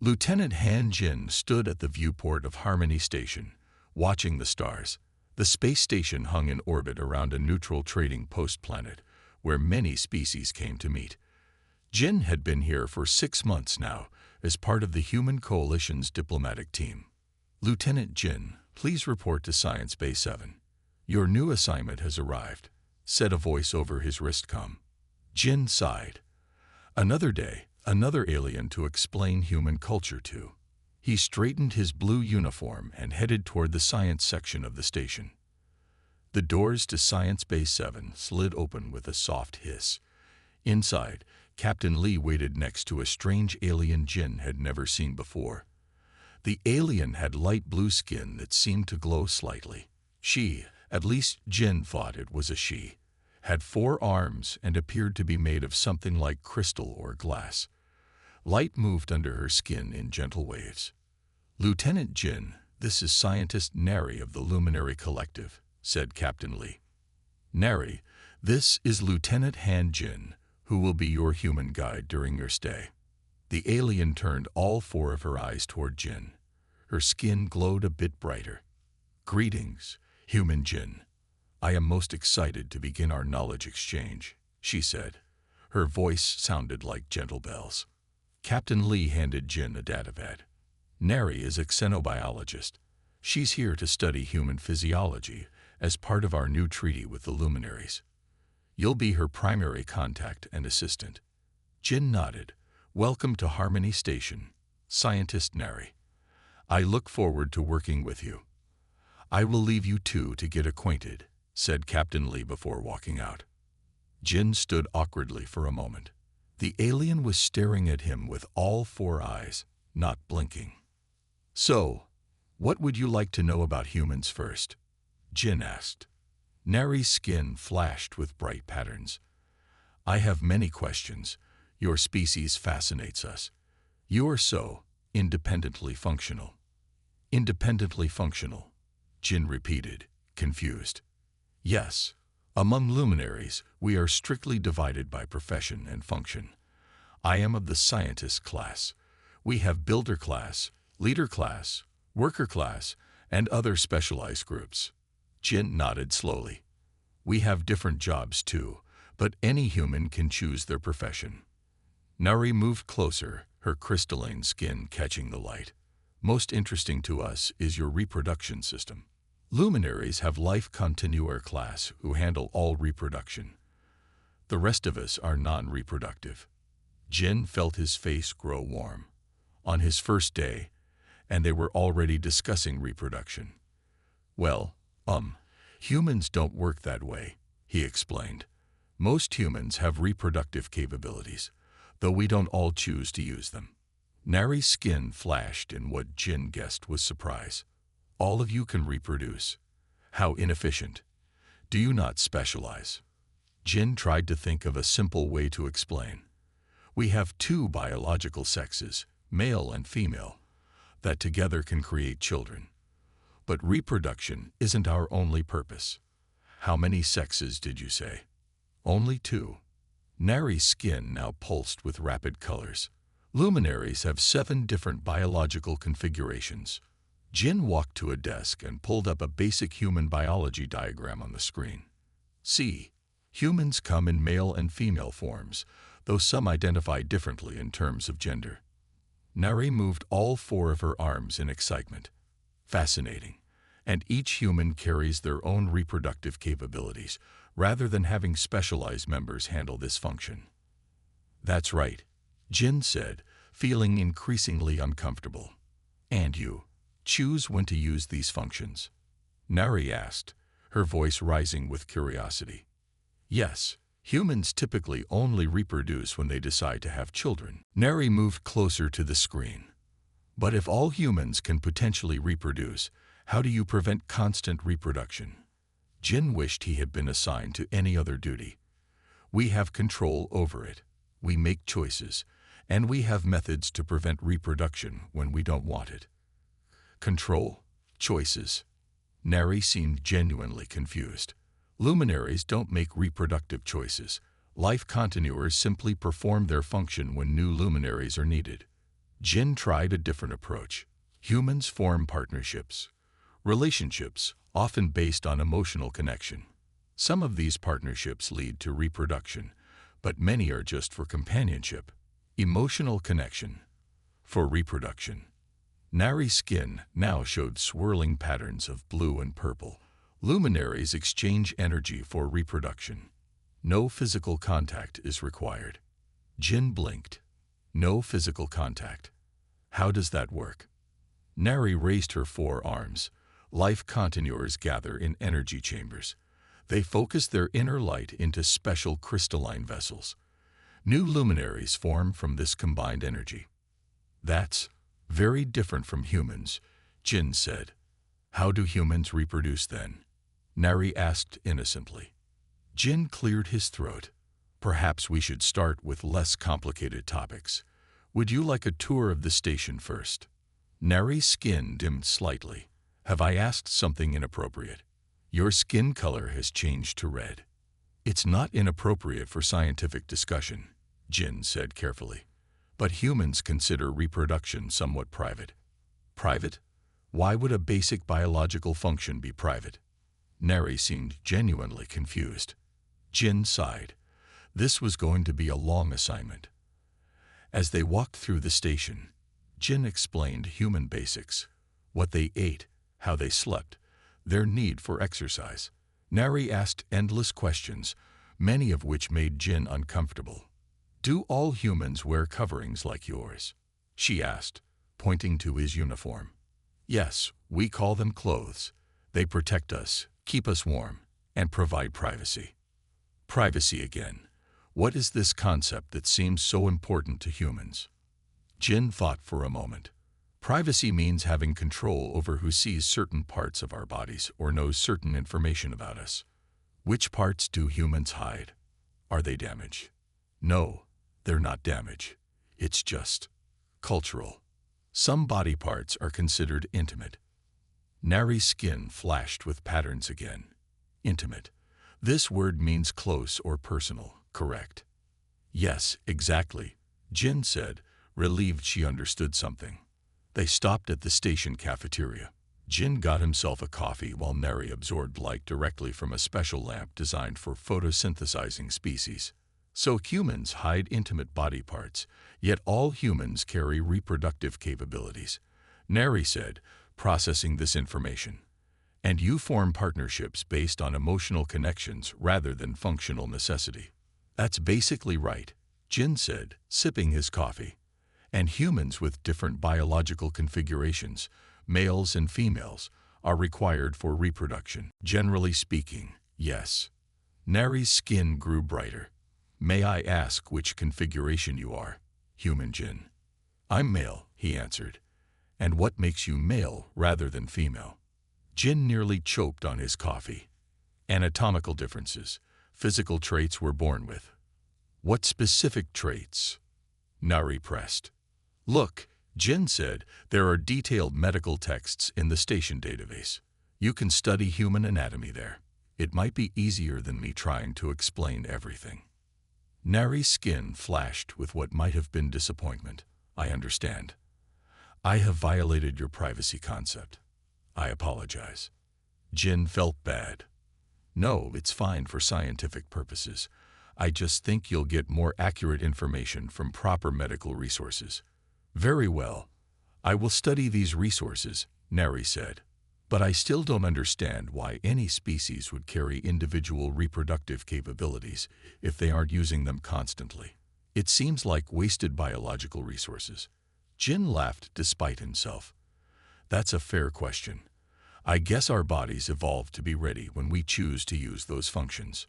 Lieutenant Han Jin stood at the viewport of Harmony Station, watching the stars. The space station hung in orbit around a neutral trading post planet, where many species came to meet. Jin had been here for 6 months now, as part of the Human Coalition's diplomatic team. "Lieutenant Jin, please report to Science Bay 7. Your new assignment has arrived," said a voice over his wristcom. Jin sighed. Another day, another alien to explain human culture to. He straightened his blue uniform and headed toward the science section of the station. The doors to Science Bay 7 slid open with a soft hiss. Inside, Captain Lee waited next to a strange alien Jin had never seen before. The alien had light blue skin that seemed to glow slightly. She, at least Jin thought it was a she, had 4 arms and appeared to be made of something like crystal or glass. Light moved under her skin in gentle waves. "Lieutenant Jin, this is scientist Neri of the Luminary Collective," said Captain Lee. "Neri, this is Lieutenant Han Jin, who will be your human guide during your stay." The alien turned all 4 of her eyes toward Jin. Her skin glowed a bit brighter. "Greetings, human Jin. I am most excited to begin our knowledge exchange," she said. Her voice sounded like gentle bells. Captain Lee handed Jin a datapad. "Neri is a xenobiologist. She's here to study human physiology as part of our new treaty with the luminaries. You'll be her primary contact and assistant." Jin nodded. "Welcome to Harmony Station, Scientist Neri. I look forward to working with you." "I will leave you two to get acquainted," said Captain Lee before walking out. Jin stood awkwardly for a moment. The alien was staring at him with all 4 eyes, not blinking. "So, what would you like to know about humans first?" Jin asked. Neri's skin flashed with bright patterns. "I have many questions. Your species fascinates us. You are so independently functional." "Independently functional," Jin repeated, confused. "Yes. Among luminaries, we are strictly divided by profession and function. I am of the scientist class. We have builder class, leader class, worker class, and other specialized groups." Jin nodded slowly. "We have different jobs too, but any human can choose their profession." Neri moved closer, her crystalline skin catching the light. "Most interesting to us is your reproduction system. Luminaries have life continuer class who handle all reproduction. The rest of us are non-reproductive." Jin felt his face grow warm. On his first day, and they were already discussing reproduction. "Well, humans don't work that way," he explained. "Most humans have reproductive capabilities, though we don't all choose to use them." Neri's skin flashed in what Jin guessed was surprise. "All of you can reproduce. How inefficient. Do you not specialize?" Jin tried to think of a simple way to explain. "We have 2 biological sexes, male and female, that together can create children. But reproduction isn't our only purpose." "How many sexes did you say?" "Only 2. Neri's skin now pulsed with rapid colors. "Luminaries have 7 different biological configurations." Jin walked to a desk and pulled up a basic human biology diagram on the screen. "See, humans come in male and female forms, though some identify differently in terms of gender." Neri moved all 4 of her arms in excitement. "Fascinating. And each human carries their own reproductive capabilities, rather than having specialized members handle this function." "That's right," Jin said, feeling increasingly uncomfortable. "And you choose when to use these functions?" Neri asked, her voice rising with curiosity. "Yes, humans typically only reproduce when they decide to have children." Neri moved closer to the screen. "But if all humans can potentially reproduce, how do you prevent constant reproduction?" Jin wished he had been assigned to any other duty. "We have control over it. We make choices, and we have methods to prevent reproduction when we don't want it." "Control? Choices?" Neri seemed genuinely confused. "Luminaries don't make reproductive choices. Life continuers simply perform their function when new luminaries are needed." Jin tried a different approach. Humans form partnerships. Relationships, often based on emotional connection. Some of these partnerships lead to reproduction, but many are just for companionship. Emotional connection. For reproduction. Nari's skin now showed swirling patterns of blue and purple. Luminaries exchange energy for reproduction. No physical contact is required. Jin blinked. No physical contact. How does that work? Nari raised her forearms. Life contours gather in energy chambers. They focus their inner light into special crystalline vessels. New luminaries form from this combined energy. That's very different from humans, Jin said. How do humans reproduce then? Nari asked innocently. Jin cleared his throat. Perhaps we should start with less complicated topics. Would you like a tour of the station first? Nari's skin dimmed slightly. Have I asked something inappropriate? Your skin color has changed to red. It's not inappropriate for scientific discussion, Jin said carefully. But humans consider reproduction somewhat private. Private? Why would a basic biological function be private? Nari seemed genuinely confused. Jin sighed. This was going to be a long assignment. As they walked through the station, Jin explained human basics, what they ate, how they slept, their need for exercise. Nari asked endless questions, many of which made Jin uncomfortable. Do all humans wear coverings like yours? She asked, pointing to his uniform. Yes, we call them clothes. They protect us, keep us warm, and provide privacy. Privacy again. What is this concept that seems so important to humans? Jin thought for a moment. Privacy means having control over who sees certain parts of our bodies or knows certain information about us. Which parts do humans hide? Are they damaged? No, they're not damaged. It's just cultural. Some body parts are considered intimate. Nari's skin flashed with patterns again. Intimate. This word means close or personal, correct? Yes, exactly, Jin said, relieved she understood something. They stopped at the station cafeteria. Jin got himself a coffee while Nari absorbed light directly from a special lamp designed for photosynthesizing species. So humans hide intimate body parts, yet all humans carry reproductive capabilities, Nari said, processing this information. And you form partnerships based on emotional connections rather than functional necessity. That's basically right, Jin said, sipping his coffee. And humans with different biological configurations, males and females, are required for reproduction. Generally speaking, yes. Nari's skin grew brighter. May I ask which configuration you are? Human Jin. I'm male, he answered. And what makes you male rather than female? Jin nearly choked on his coffee. Anatomical differences, physical traits we're born with. What specific traits? Nari pressed. Look, Jin said, there are detailed medical texts in the station database. You can study human anatomy there. It might be easier than me trying to explain everything. Nari's skin flashed with what might have been disappointment. I understand. I have violated your privacy concept. I apologize. Jin felt bad. No, it's fine for scientific purposes. I just think you'll get more accurate information from proper medical resources. Very well. I will study these resources, Nari said. But I still don't understand why any species would carry individual reproductive capabilities if they aren't using them constantly. It seems like wasted biological resources. Jin laughed despite himself. That's a fair question. I guess our bodies evolved to be ready when we choose to use those functions.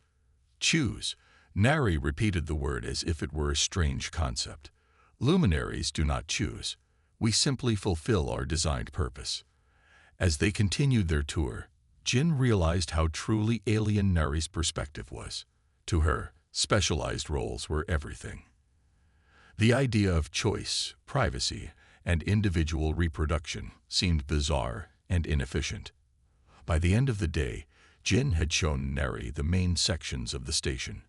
Choose. Nari repeated the word as if it were a strange concept. Luminaries do not choose. We simply fulfill our designed purpose. As they continued their tour, Jin realized how truly alien Nari's perspective was. To her, specialized roles were everything. The idea of choice, privacy, and individual reproduction seemed bizarre and inefficient. By the end of the day, Jin had shown Nari the main sections of the station.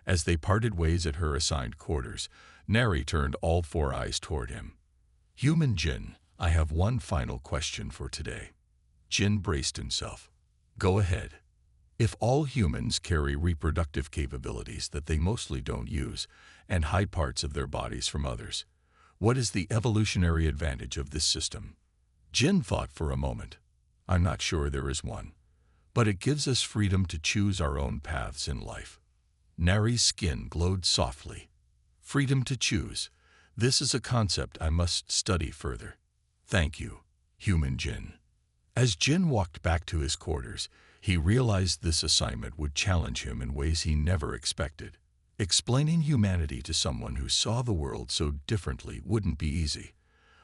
As they parted ways at her assigned quarters, Nari turned all four eyes toward him. Human Jin, I have one final question for today. Jin braced himself. Go ahead. If all humans carry reproductive capabilities that they mostly don't use and hide parts of their bodies from others, what is the evolutionary advantage of this system? Jin thought for a moment. I'm not sure there is one, but it gives us freedom to choose our own paths in life. Nari's skin glowed softly. Freedom to choose. This is a concept I must study further. Thank you, Human Jin. As Jin walked back to his quarters, he realized this assignment would challenge him in ways he never expected. Explaining humanity to someone who saw the world so differently wouldn't be easy,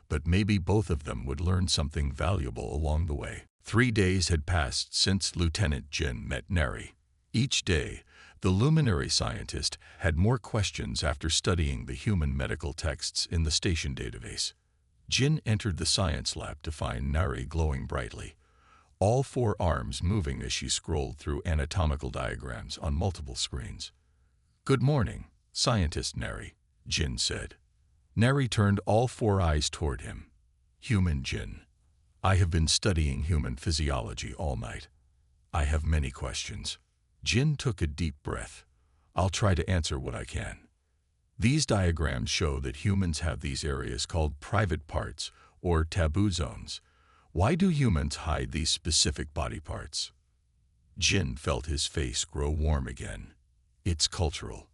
but maybe both of them would learn something valuable along the way. 3 days had passed since Lieutenant Jin met Nari. Each day, the luminary scientist had more questions after studying the human medical texts in the station database. Jin entered the science lab to find Nari glowing brightly, all 4 arms moving as she scrolled through anatomical diagrams on multiple screens. Good morning, Scientist Nari, Jin said. Nari turned all 4 eyes toward him. Human Jin, I have been studying human physiology all night. I have many questions. Jin took a deep breath. I'll try to answer what I can. These diagrams show that humans have these areas called private parts or taboo zones. Why do humans hide these specific body parts? Jin felt his face grow warm again. It's cultural.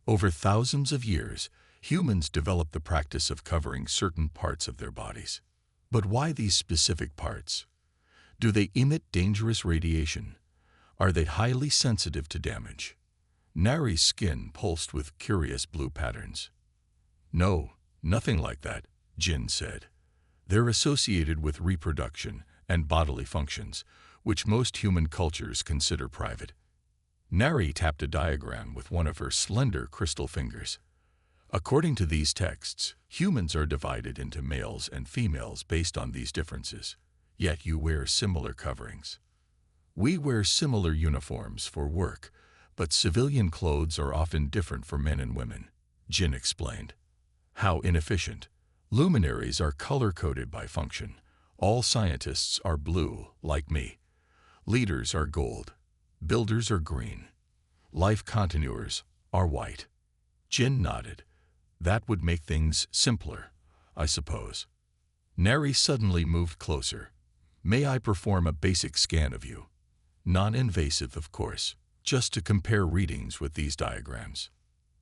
Over thousands of years, humans developed the practice of covering certain parts of their bodies. But why these specific parts? Do they emit dangerous radiation? Are they highly sensitive to damage? Nari's skin pulsed with curious blue patterns. No, nothing like that, Jin said. They're associated with reproduction and bodily functions, which most human cultures consider private. Nari tapped a diagram with one of her slender crystal fingers. According to these texts, humans are divided into males and females based on these differences, yet you wear similar coverings. We wear similar uniforms for work, but civilian clothes are often different for men and women, Jin explained. How inefficient. Luminaries are color-coded by function. All scientists are blue, like me. Leaders are gold. Builders are green. Life continuers are white. Jin nodded. That would make things simpler, I suppose. Nari suddenly moved closer. May I perform a basic scan of you? Non-invasive, of course, just to compare readings with these diagrams.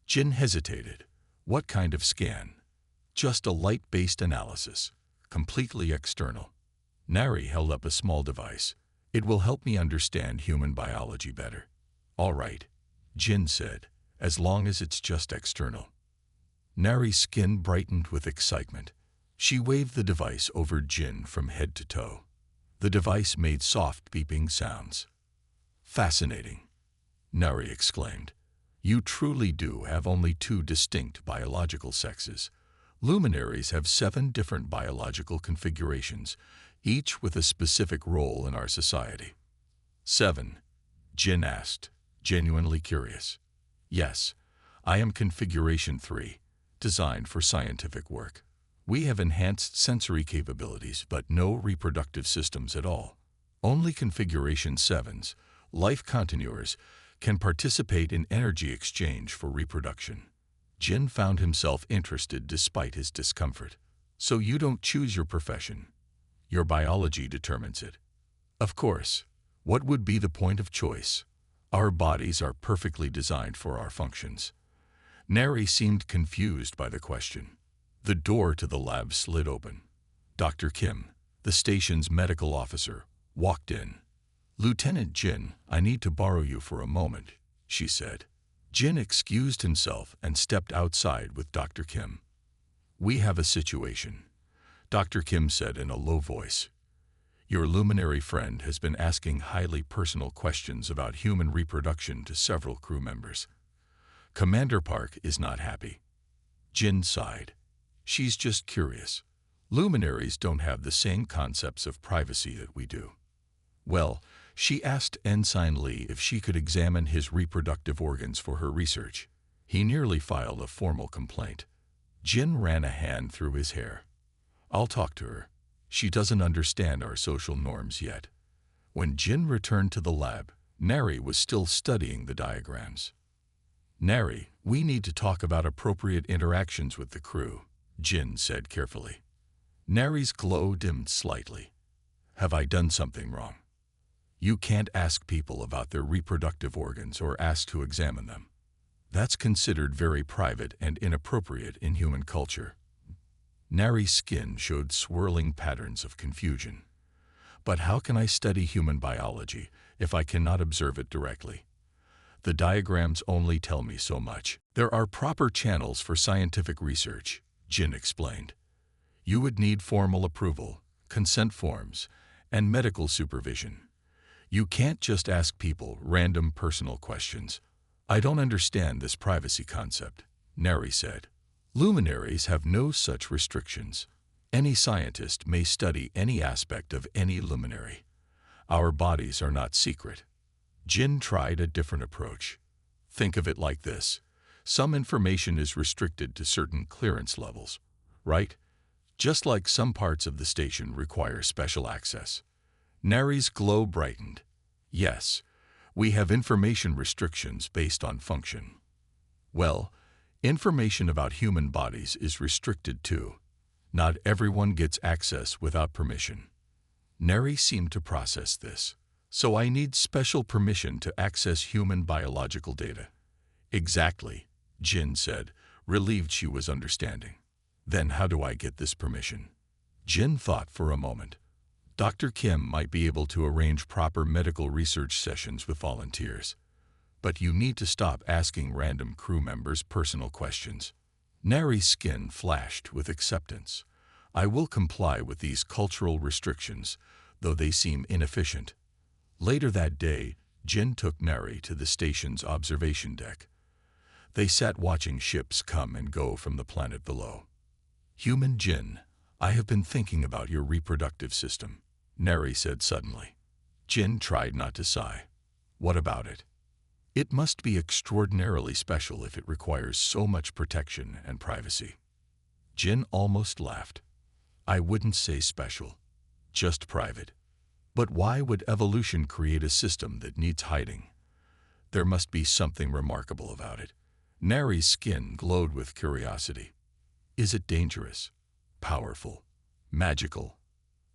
Jin hesitated. What kind of scan? Just a light-based analysis, completely external. Nari held up a small device. It will help me understand human biology better. All right, Jin said, as long as it's just external. Nari's skin brightened with excitement. She waved the device over Jin from head to toe. The device made soft beeping sounds. Fascinating, Nari exclaimed. You truly do have only 2 distinct biological sexes. Luminaries have 7 different biological configurations, each with a specific role in our society. 7? Jin asked, genuinely curious. Yes, I am configuration 3, designed for scientific work. We have enhanced sensory capabilities, but no reproductive systems at all. Only configuration 7s, life continuers, can participate in energy exchange for reproduction. Jin found himself interested despite his discomfort. So you don't choose your profession. Your biology determines it. Of course. What would be the point of choice? Our bodies are perfectly designed for our functions. Nari seemed confused by the question. The door to the lab slid open. Dr. Kim, the station's medical officer, walked in. Lieutenant Jin, I need to borrow you for a moment, she said. Jin excused himself and stepped outside with Dr. Kim. We have a situation, Dr. Kim said in a low voice. Your luminary friend has been asking highly personal questions about human reproduction to several crew members. Commander Park is not happy. Jin sighed. She's just curious. Luminaries don't have the same concepts of privacy that we do. Well, she asked Ensign Lee if she could examine his reproductive organs for her research. He nearly filed a formal complaint. Jin ran a hand through his hair. I'll talk to her. She doesn't understand our social norms yet. When Jin returned to the lab, Neri was still studying the diagrams. Neri, we need to talk about appropriate interactions with the crew, Jin said carefully. Neri's glow dimmed slightly. Have I done something wrong? You can't ask people about their reproductive organs or ask to examine them. That's considered very private and inappropriate in human culture. Neri's skin showed swirling patterns of confusion. But how can I study human biology if I cannot observe it directly? The diagrams only tell me so much. There are proper channels for scientific research, Jin explained. You would need formal approval, consent forms, and medical supervision. You can't just ask people random personal questions. I don't understand this privacy concept, Neri said. Luminaries have no such restrictions. Any scientist may study any aspect of any luminary. Our bodies are not secret. Jin tried a different approach. Think of it like this. Some information is restricted to certain clearance levels, right? Just like some parts of the station require special access. Neri's glow brightened. Yes, we have information restrictions based on function. Well, information about human bodies is restricted too. Not everyone gets access without permission. Neri seemed to process this. So I need special permission to access human biological data. Exactly, Jin said, relieved she was understanding. Then how do I get this permission? Jin thought for a moment. Dr. Kim might be able to arrange proper medical research sessions with volunteers. But you need to stop asking random crew members personal questions. Neri's skin flashed with acceptance. I will comply with these cultural restrictions, though they seem inefficient. Later that day, Jin took Neri to the station's observation deck. They sat watching ships come and go from the planet below. Human Jin, I have been thinking about your reproductive system, Neri said suddenly. Jin tried not to sigh. What about it? It must be extraordinarily special if it requires so much protection and privacy. Jin almost laughed. I wouldn't say special, just private. But why would evolution create a system that needs hiding? There must be something remarkable about it. Neri's skin glowed with curiosity. Is it dangerous? Powerful? Magical?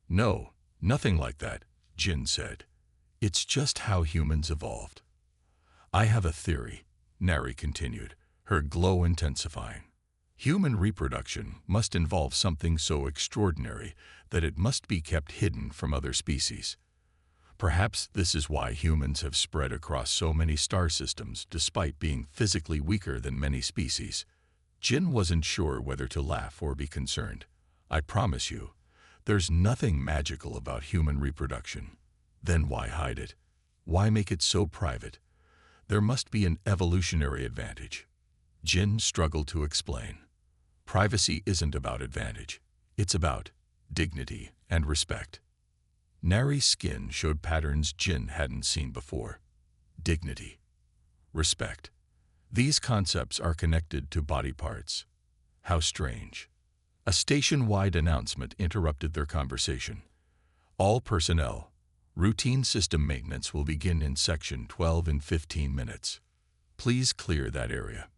No, nothing like that, Jin said. It's just how humans evolved. I have a theory, Neri continued, her glow intensifying. Human reproduction must involve something so extraordinary that it must be kept hidden from other species. Perhaps this is why humans have spread across so many star systems despite being physically weaker than many species. Jin wasn't sure whether to laugh or be concerned. I promise you, there's nothing magical about human reproduction. Then why hide it? Why make it so private? There must be an evolutionary advantage. Jin struggled to explain. Privacy isn't about advantage. It's about dignity and respect. Neri's skin showed patterns Jin hadn't seen before. Dignity. Respect. These concepts are connected to body parts. How strange. A station-wide announcement interrupted their conversation. All personnel, routine system maintenance will begin in Section 12 in 15 minutes. Please clear that area.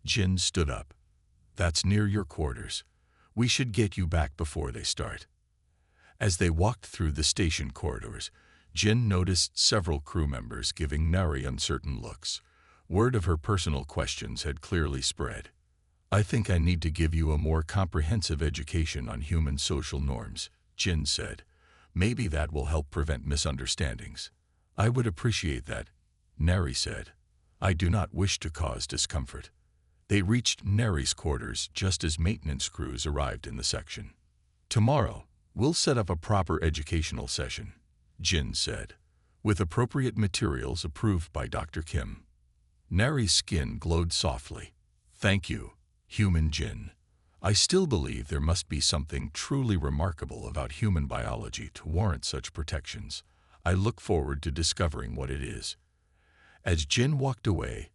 Jin stood up. That's near your quarters. We should get you back before they start. As they walked through the station corridors, Jin noticed several crew members giving Neri uncertain looks. Word of her personal questions had clearly spread. I think I need to give you a more comprehensive education on human social norms, Jin said. Maybe that will help prevent misunderstandings. I would appreciate that, Neri said. I do not wish to cause discomfort. They reached Neri's quarters just as maintenance crews arrived in the section. Tomorrow, we'll set up a proper educational session, Jin said, with appropriate materials approved by Dr. Kim. Neri's skin glowed softly. Thank you, human Jin. I still believe there must be something truly remarkable about human biology to warrant such protections. I look forward to discovering what it is. As Jin walked away,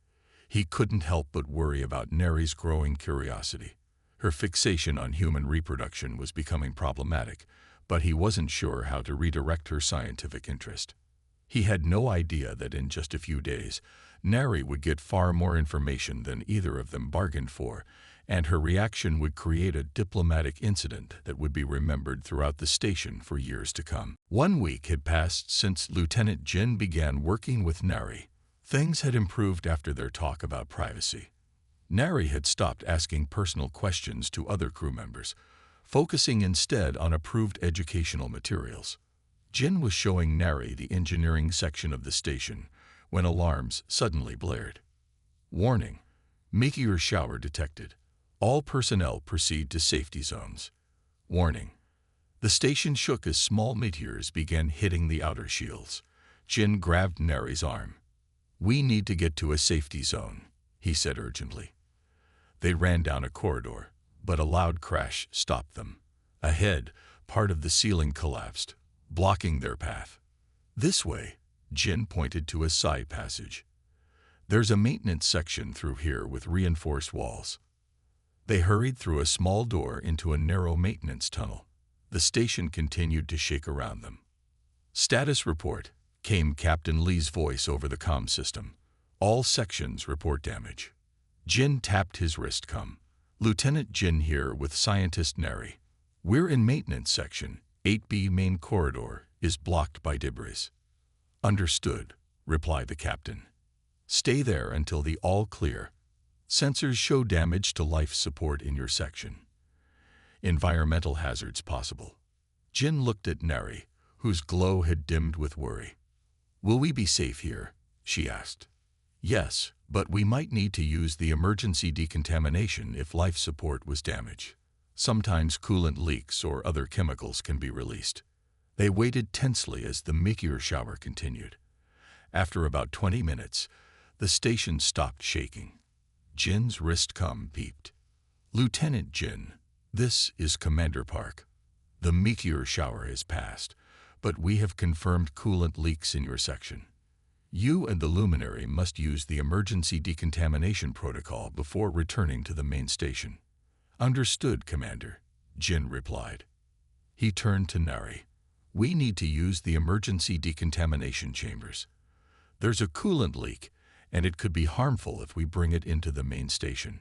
he couldn't help but worry about Neri's growing curiosity. Her fixation on human reproduction was becoming problematic, but he wasn't sure how to redirect her scientific interest. He had no idea that in just a few days, Nari would get far more information than either of them bargained for, and her reaction would create a diplomatic incident that would be remembered throughout the station for years to come. 1 week had passed since Lieutenant Jin began working with Nari. Things had improved after their talk about privacy. Nari had stopped asking personal questions to other crew members, focusing instead on approved educational materials. Jin was showing Nari the engineering section of the station when alarms suddenly blared. Warning: meteor shower detected. All personnel proceed to safety zones. Warning: the station shook as small meteors began hitting the outer shields. Jin grabbed Nari's arm. "We need to get to a safety zone," he said urgently. They ran down a corridor, but a loud crash stopped them. Ahead, part of the ceiling collapsed, blocking their path. "This way," Jin pointed to a side passage. "There's a maintenance section through here with reinforced walls." They hurried through a small door into a narrow maintenance tunnel. The station continued to shake around them. "Status report," came Captain Lee's voice over the comm system. "All sections report damage." Jin tapped his wrist. "Lieutenant Jin here with Scientist Nari. We're in maintenance section. 8B main corridor is blocked by debris." "Understood," replied the captain. "Stay there until the all clear. Sensors show damage to life support in your section. Environmental hazards possible." Jin looked at Nari, whose glow had dimmed with worry. "Will we be safe here?" she asked. "Yes, but we might need to use the emergency decontamination if life support was damaged. Sometimes coolant leaks or other chemicals can be released." They waited tensely as the meteor shower continued. After about 20 minutes, the station stopped shaking. Jin's wrist peeped. "Lieutenant Jin, this is Commander Park. The meteor shower has passed, but we have confirmed coolant leaks in your section. You and the luminary must use the emergency decontamination protocol before returning to the main station." "Understood, Commander," Jin replied. He turned to Nari. "We need to use the emergency decontamination chambers. There's a coolant leak, and it could be harmful if we bring it into the main station."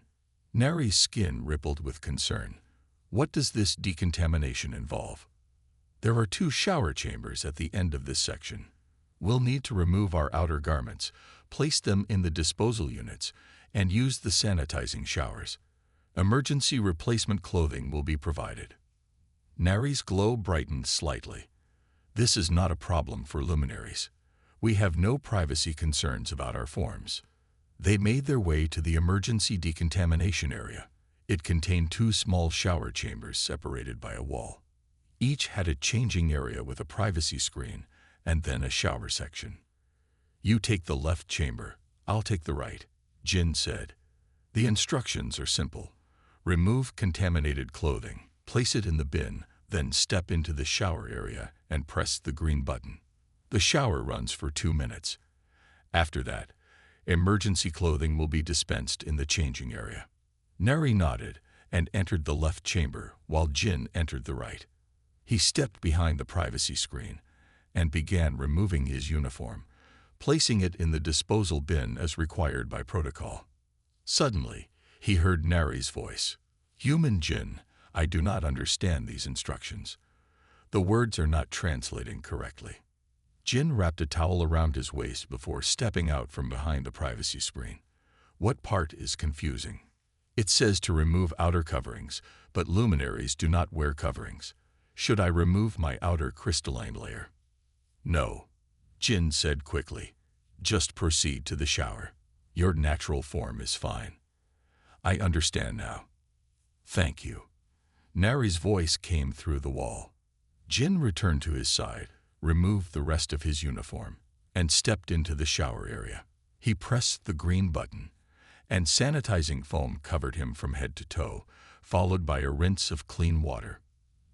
Nari's skin rippled with concern. "What does this decontamination involve?" "There are 2 shower chambers at the end of this section. We'll need to remove our outer garments, place them in the disposal units, and use the sanitizing showers. Emergency replacement clothing will be provided." Nari's glow brightened slightly. "This is not a problem for luminaries. We have no privacy concerns about our forms." They made their way to the emergency decontamination area. It contained 2 small shower chambers separated by a wall. Each had a changing area with a privacy screen, and then a shower section. "You take the left chamber, I'll take the right," Jin said. "The instructions are simple. Remove contaminated clothing, place it in the bin, then step into the shower area and press the green button. The shower runs for 2 minutes. After that, emergency clothing will be dispensed in the changing area." Nari nodded and entered the left chamber while Jin entered the right. He stepped behind the privacy screen and began removing his uniform, placing it in the disposal bin as required by protocol. Suddenly, he heard Nari's voice. "Human Jin, I do not understand these instructions. The words are not translating correctly." Jin wrapped a towel around his waist before stepping out from behind the privacy screen. "What part is confusing?" "It says to remove outer coverings, but luminaries do not wear coverings. Should I remove my outer crystalline layer?" "No," Jin said quickly. "Just proceed to the shower. Your natural form is fine." "I understand now." "Thank you." Nari's voice came through the wall. Jin returned to his side, removed the rest of his uniform, and stepped into the shower area. He pressed the green button, and sanitizing foam covered him from head to toe, followed by a rinse of clean water.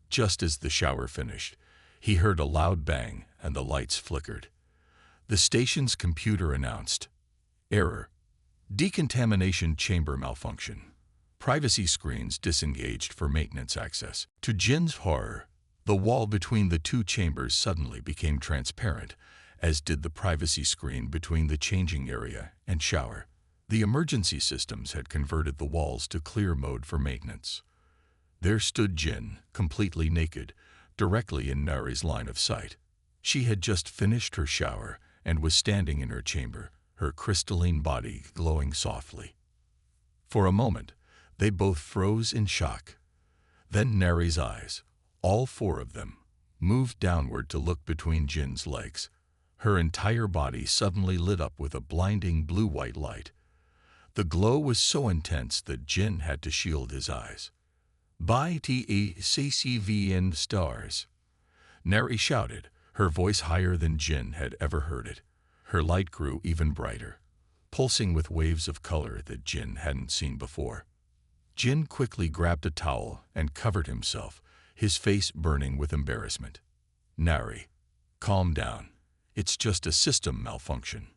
Just as the shower finished, he heard a loud bang and the lights flickered. The station's computer announced, "Error. Decontamination chamber malfunction. Privacy screens disengaged for maintenance access. To Jin's horror, the wall between the two chambers suddenly became transparent, as did the privacy screen between the changing area and shower. The emergency systems had converted the walls to clear mode for maintenance. There stood Jin, completely naked, directly in Nari's line of sight. She had just finished her shower and was standing in her chamber, her crystalline body glowing softly. For a moment, they both froze in shock. Then Nari's eyes, all four of them, moved downward to look between Jin's legs. Her entire body suddenly lit up with a blinding blue-white light. The glow was so intense that Jin had to shield his eyes. "By TECCVN stars!" Nari shouted, her voice higher than Jin had ever heard it. Her light grew even brighter, pulsing with waves of color that Jin hadn't seen before. Jin quickly grabbed a towel and covered himself, his face burning with embarrassment. "Nari, calm down. It's just a system malfunction."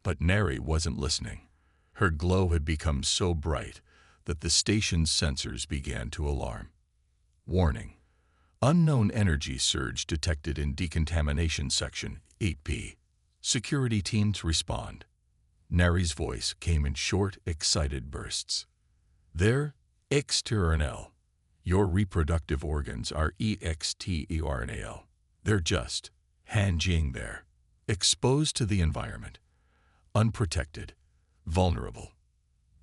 But Nari wasn't listening. Her glow had become so bright that the station's sensors began to alarm. Warning: unknown energy surge detected in decontamination section 8P. Security teams respond. Nari's voice came in short, excited bursts. "They're external. Your reproductive organs are external. They're just hanging there, exposed to the environment, unprotected, vulnerable."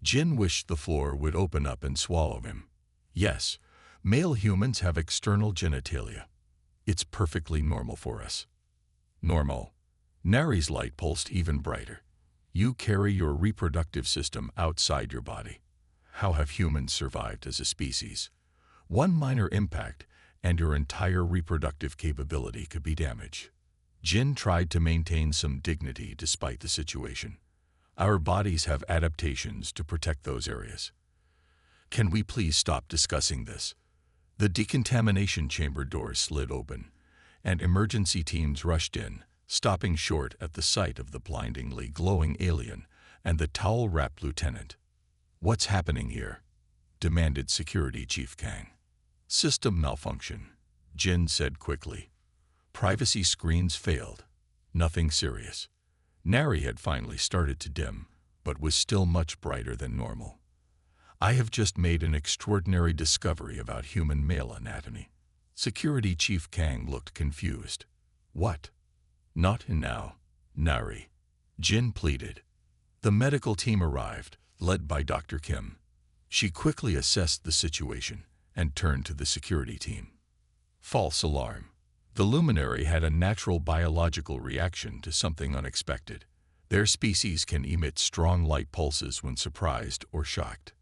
Jin wished the floor would open up and swallow him. "Yes, male humans have external genitalia. It's perfectly normal for us." "Normal?" Nari's light pulsed even brighter. "You carry your reproductive system outside your body. How have humans survived as a species? One minor impact, and your entire reproductive capability could be damaged." Jin tried to maintain some dignity despite the situation. "Our bodies have adaptations to protect those areas. Can we please stop discussing this?" The decontamination chamber doors slid open, and emergency teams rushed in, stopping short at the sight of the blindingly glowing alien and the towel-wrapped lieutenant. "What's happening here?" demanded Security Chief Kang. "System malfunction," Jin said quickly. "Privacy screens failed. Nothing serious." Nari had finally started to dim, but was still much brighter than normal. "I have just made an extraordinary discovery about human male anatomy." Security Chief Kang looked confused. "What?" "Not now, Nari," Jin pleaded. The medical team arrived, led by Dr. Kim. She quickly assessed the situation and turned to the security team. False alarm. The luminary had a natural biological reaction to something unexpected. Their species can emit strong light pulses when surprised or shocked.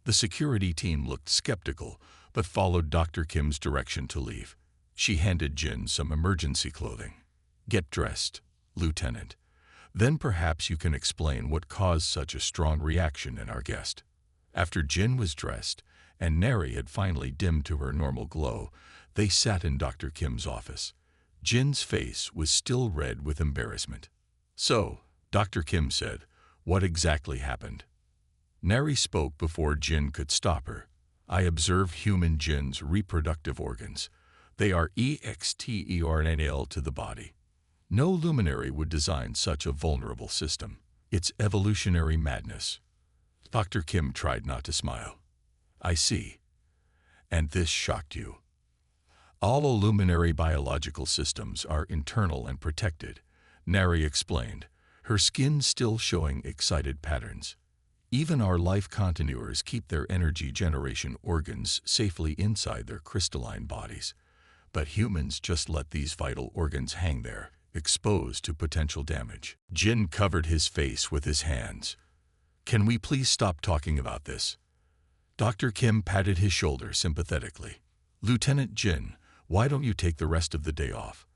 The security team looked skeptical, but followed Dr. Kim's direction to leave. She handed Jin some emergency clothing. "Get dressed, Lieutenant. Then perhaps you can explain what caused such a strong reaction in our guest." After Jin was dressed, and Nari had finally dimmed to her normal glow, they sat in Dr. Kim's office. Jin's face was still red with embarrassment. "So," Dr. Kim said, "what exactly happened?" Nari spoke before Jin could stop her. "I observed human Jin's reproductive organs. They are external to the body. No luminary would design such a vulnerable system. It's evolutionary madness." Dr. Kim tried not to smile. "I see. And this shocked you." "All luminary biological systems are internal and protected," Nari explained, her skin still showing excited patterns. "Even our life continuers keep their energy generation organs safely inside their crystalline bodies. But humans just let these vital organs hang there, exposed to potential damage." Jin covered his face with his hands. "Can we please stop talking about this?" Dr. Kim patted his shoulder sympathetically. "Lieutenant Jin, why don't you take the rest of the day off?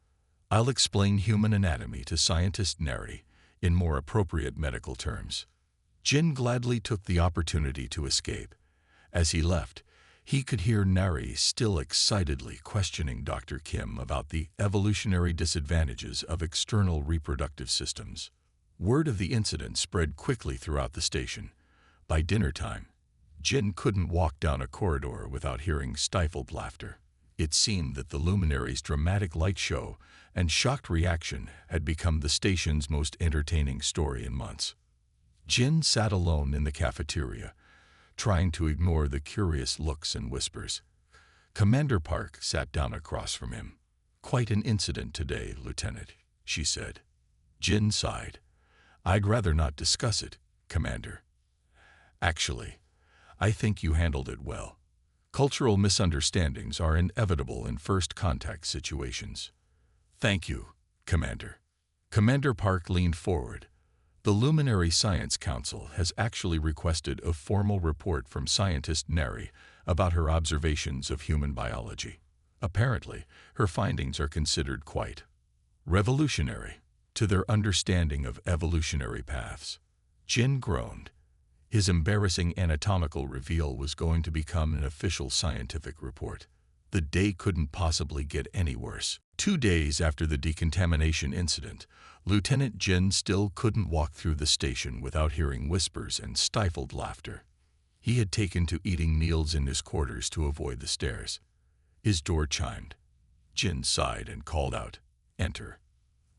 I'll explain human anatomy to Scientist Nari in more appropriate medical terms." Jin gladly took the opportunity to escape. As he left, he could hear Nari still excitedly questioning Dr. Kim about the evolutionary disadvantages of external reproductive systems. Word of the incident spread quickly throughout the station. By dinner time, Jin couldn't walk down a corridor without hearing stifled laughter. It seemed that the luminary's dramatic light show and shocked reaction had become the station's most entertaining story in months. Jin sat alone in the cafeteria, trying to ignore the curious looks and whispers. Commander Park sat down across from him. "Quite an incident today, Lieutenant," she said. Jin sighed. "I'd rather not discuss it, Commander. Actually, I think you handled it well. Cultural misunderstandings are inevitable in first contact situations." "Thank you, Commander." Commander Park leaned forward. "The Luminary Science Council has actually requested a formal report from scientist Neri about her observations of human biology. Apparently, her findings are considered quite revolutionary to their understanding of evolutionary paths." Jin groaned. His embarrassing anatomical reveal was going to become an official scientific report. The day couldn't possibly get any worse. 2 days after the decontamination incident, Lieutenant Jin still couldn't walk through the station without hearing whispers and stifled laughter. He had taken to eating meals in his quarters to avoid the stairs. His door chimed. Jin sighed and called out, "Enter."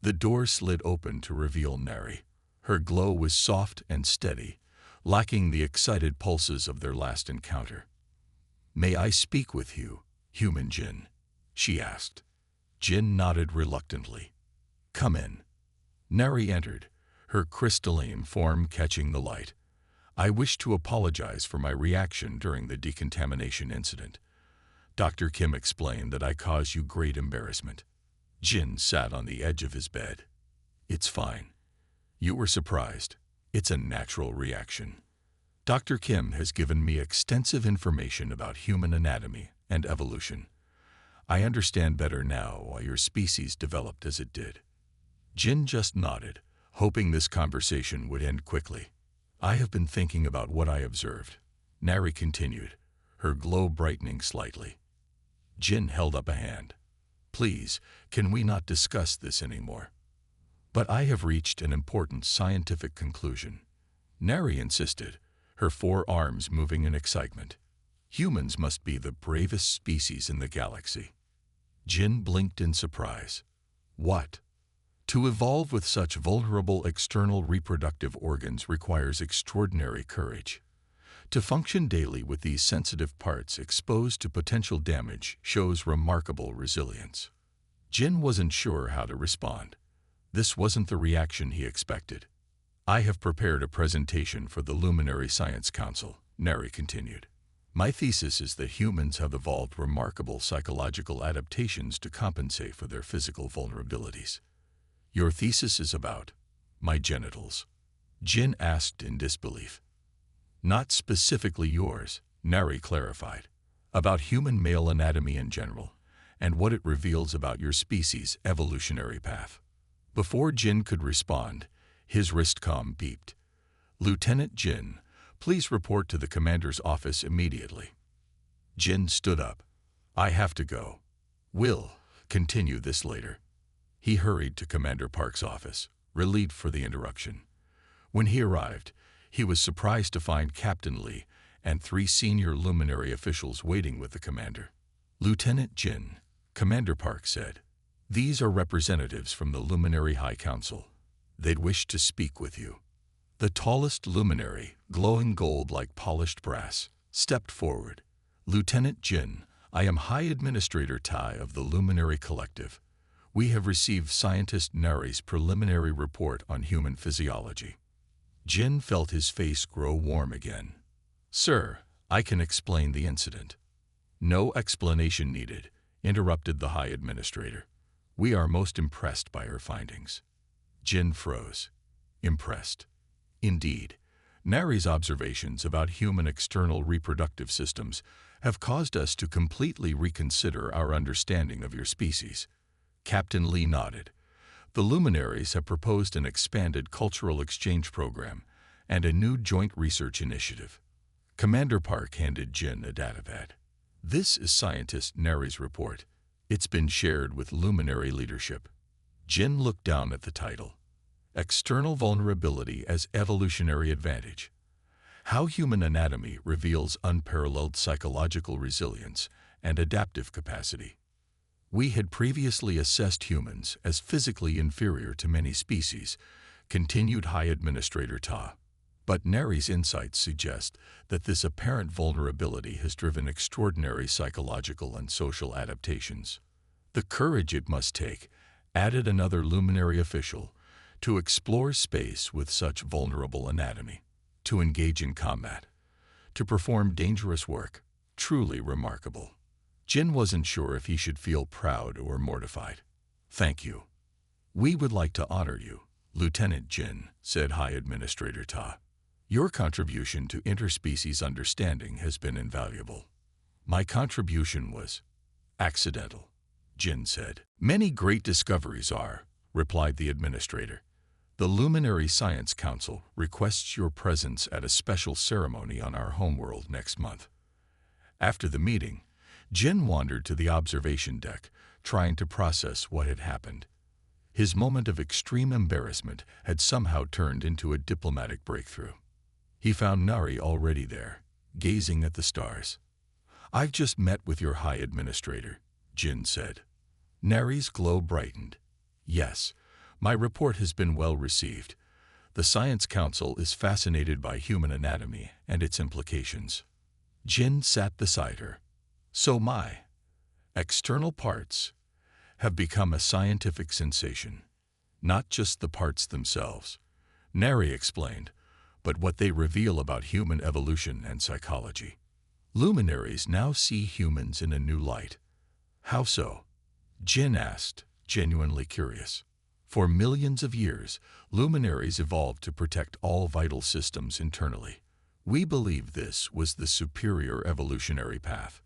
The door slid open to reveal Neri. Her glow was soft and steady, lacking the excited pulses of their last encounter. "May I speak with you, human Jin?" she asked. Jin nodded reluctantly. "Come in." Neri entered, her crystalline form catching the light. "I wish to apologize for my reaction during the decontamination incident. Dr. Kim explained that I caused you great embarrassment." Jin sat on the edge of his bed. "It's fine. You were surprised. It's a natural reaction. Dr. Kim has given me extensive information about human anatomy and evolution. I understand better now why your species developed as it did." Jin just nodded, hoping this conversation would end quickly. "I have been thinking about what I observed," Neri continued, her glow brightening slightly. Jin held up a hand. "Please, can we not discuss this anymore?" "But I have reached an important scientific conclusion," Neri insisted, her 4 arms moving in excitement. "Humans must be the bravest species in the galaxy." Jin blinked in surprise. "What?" "To evolve with such vulnerable external reproductive organs requires extraordinary courage. To function daily with these sensitive parts exposed to potential damage shows remarkable resilience." Jin wasn't sure how to respond. This wasn't the reaction he expected. "I have prepared a presentation for the Luminary Science Council," Neri continued. "My thesis is that humans have evolved remarkable psychological adaptations to compensate for their physical vulnerabilities." "Your thesis is about my genitals?" Jin asked in disbelief. "Not specifically yours," Neri clarified. "About human male anatomy in general, and what it reveals about your species' evolutionary path." Before Jin could respond, his wristcom beeped. "Lieutenant Jin, please report to the commander's office immediately." Jin stood up. "I have to go. We'll continue this later." He hurried to Commander Park's office, relieved for the interruption. When he arrived, he was surprised to find Captain Lee and 3 senior luminary officials waiting with the commander. "Lieutenant Jin," Commander Park said, "these are representatives from the Luminary High Council. They'd wish to speak with you." The tallest luminary, glowing gold like polished brass, stepped forward. "Lieutenant Jin, I am High Administrator Tai of the Luminary Collective. We have received Scientist Neri's preliminary report on human physiology." Jin felt his face grow warm again. "Sir, I can explain the incident." "No explanation needed," interrupted the High Administrator. "We are most impressed by her findings." Jin froze. Impressed. Indeed, Neri's observations about human external reproductive systems have caused us to completely reconsider our understanding of your species. Captain Lee nodded. "The luminaries have proposed an expanded cultural exchange program and a new joint research initiative." Commander Park handed Jin a datapad. "This is Scientist Neri's report. It's been shared with luminary leadership." Jin looked down at the title. "External Vulnerability as Evolutionary Advantage." How human anatomy reveals unparalleled psychological resilience and adaptive capacity. We had previously assessed humans as physically inferior to many species, continued High Administrator Ta. But Neri's insights suggest that this apparent vulnerability has driven extraordinary psychological and social adaptations. The courage it must take, added another luminary official, to explore space with such vulnerable anatomy, to engage in combat, to perform dangerous work, truly remarkable. Jin wasn't sure if he should feel proud or mortified. "Thank you. We would like to honor you, Lieutenant Jin," said High Administrator Ta. "Your contribution to interspecies understanding has been invaluable." "My contribution was accidental," Jin said. "Many great discoveries are," replied the administrator. "The Luminary Science Council requests your presence at a special ceremony on our homeworld next month." After the meeting, Jin wandered to the observation deck, trying to process what had happened. His moment of extreme embarrassment had somehow turned into a diplomatic breakthrough. He found Nari already there, gazing at the stars. "I've just met with your High Administrator," Jin said. Nari's glow brightened. "Yes, my report has been well received. The Science Council is fascinated by human anatomy and its implications." Jin sat beside her. "So my external parts have become a scientific sensation. Not just the parts themselves," Neri explained, "but what they reveal about human evolution and psychology. Luminaries now see humans in a new light." "How so?" Jin asked, genuinely curious. "For millions of years, luminaries evolved to protect all vital systems internally. We believe this was the superior evolutionary path.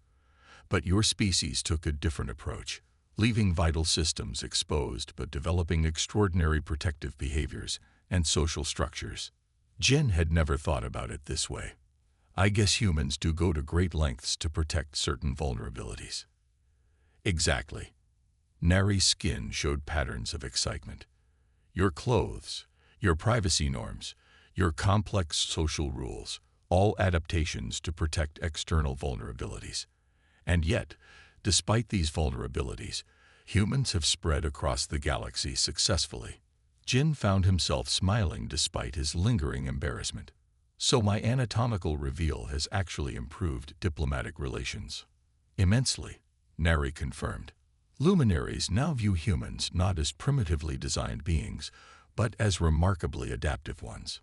But your species took a different approach, leaving vital systems exposed but developing extraordinary protective behaviors and social structures." Jin had never thought about it this way. "I guess humans do go to great lengths to protect certain vulnerabilities." "Exactly." Nari's skin showed patterns of excitement. "Your clothes, your privacy norms, your complex social rules, all adaptations to protect external vulnerabilities. And yet, despite these vulnerabilities, humans have spread across the galaxy successfully." Jin found himself smiling despite his lingering embarrassment. "So my anatomical reveal has actually improved diplomatic relations." "Immensely," Nari confirmed. "Luminaries now view humans not as primitively designed beings, but as remarkably adaptive ones."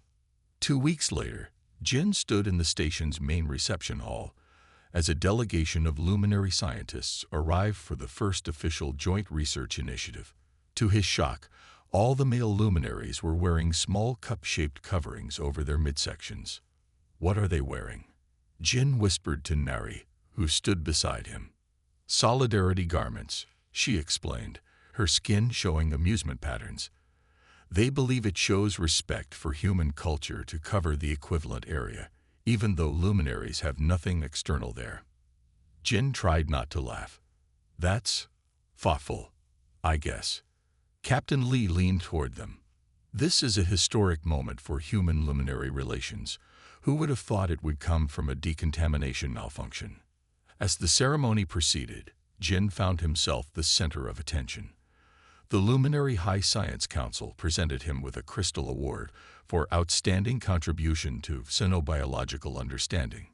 2 weeks later, Jin stood in the station's main reception hall as a delegation of luminary scientists arrived for the first official joint research initiative. To his shock, all the male luminaries were wearing small cup-shaped coverings over their midsections. "What are they wearing?" Jin whispered to Nari, who stood beside him. "Solidarity garments," she explained, her skin showing amusement patterns. "They believe it shows respect for human culture to cover the equivalent area, even though luminaries have nothing external there." Jin tried not to laugh. "That's thoughtful, I guess." Captain Lee leaned toward them. "This is a historic moment for human-luminary relations. Who would have thought it would come from a decontamination malfunction?" As the ceremony proceeded, Jin found himself the center of attention. The Luminary High Science Council presented him with a Crystal Award for outstanding contribution to xenobiological understanding.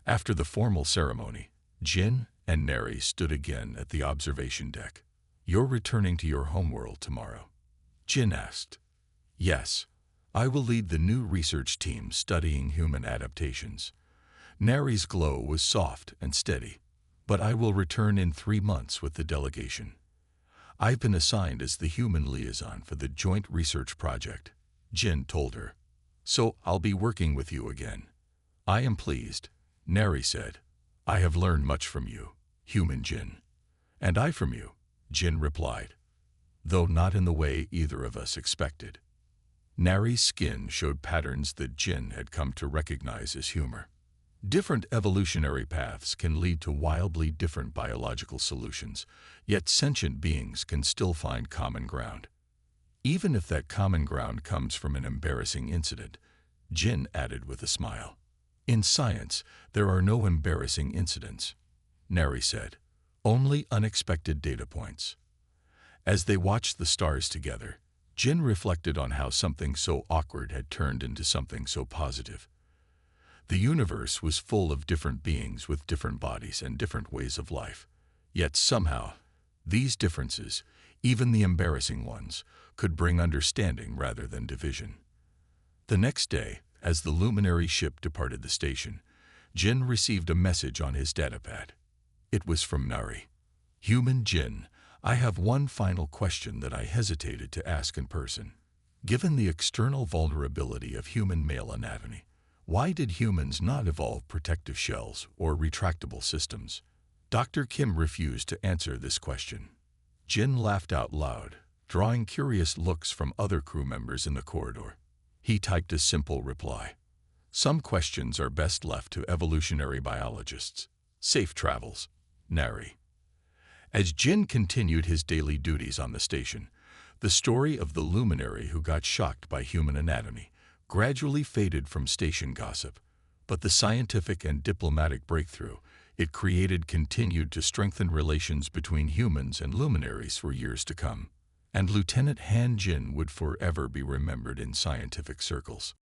After the formal ceremony, Jin and Neri stood again at the observation deck. "You're returning to your homeworld tomorrow?" Jin asked. "Yes. I will lead the new research team studying human adaptations." Neri's glow was soft and steady. "But I will return in 3 months with the delegation. I've been assigned as the human liaison for the joint research project," Jin told her. "So I'll be working with you again." "I am pleased," Neri said. "I have learned much from you, human Jin." "And I from you," Jin replied, though not in the way either of us expected. Nari's skin showed patterns that Jin had come to recognize as humor. Different evolutionary paths can lead to wildly different biological solutions, yet sentient beings can still find common ground. Even if that common ground comes from an embarrassing incident, Jin added with a smile. In science, there are no embarrassing incidents, Neri said. Only unexpected data points. As they watched the stars together, Jin reflected on how something so awkward had turned into something so positive. The universe was full of different beings with different bodies and different ways of life. Yet somehow, these differences, even the embarrassing ones, could bring understanding rather than division. The next day, as the luminary ship departed the station, Jin received a message on his datapad. It was from Nari. Human Jin, I have one final question that I hesitated to ask in person. Given the external vulnerability of human male anatomy, why did humans not evolve protective shells or retractable systems? Dr. Kim refused to answer this question. Jin laughed out loud, drawing curious looks from other crew members in the corridor. He typed a simple reply. Some questions are best left to evolutionary biologists. Safe travels, Nari. As Jin continued his daily duties on the station, the story of the luminary who got shocked by human anatomy gradually faded from station gossip, but the scientific and diplomatic breakthrough it created continued to strengthen relations between humans and luminaries for years to come. And Lieutenant Han Jin would forever be remembered in scientific circles.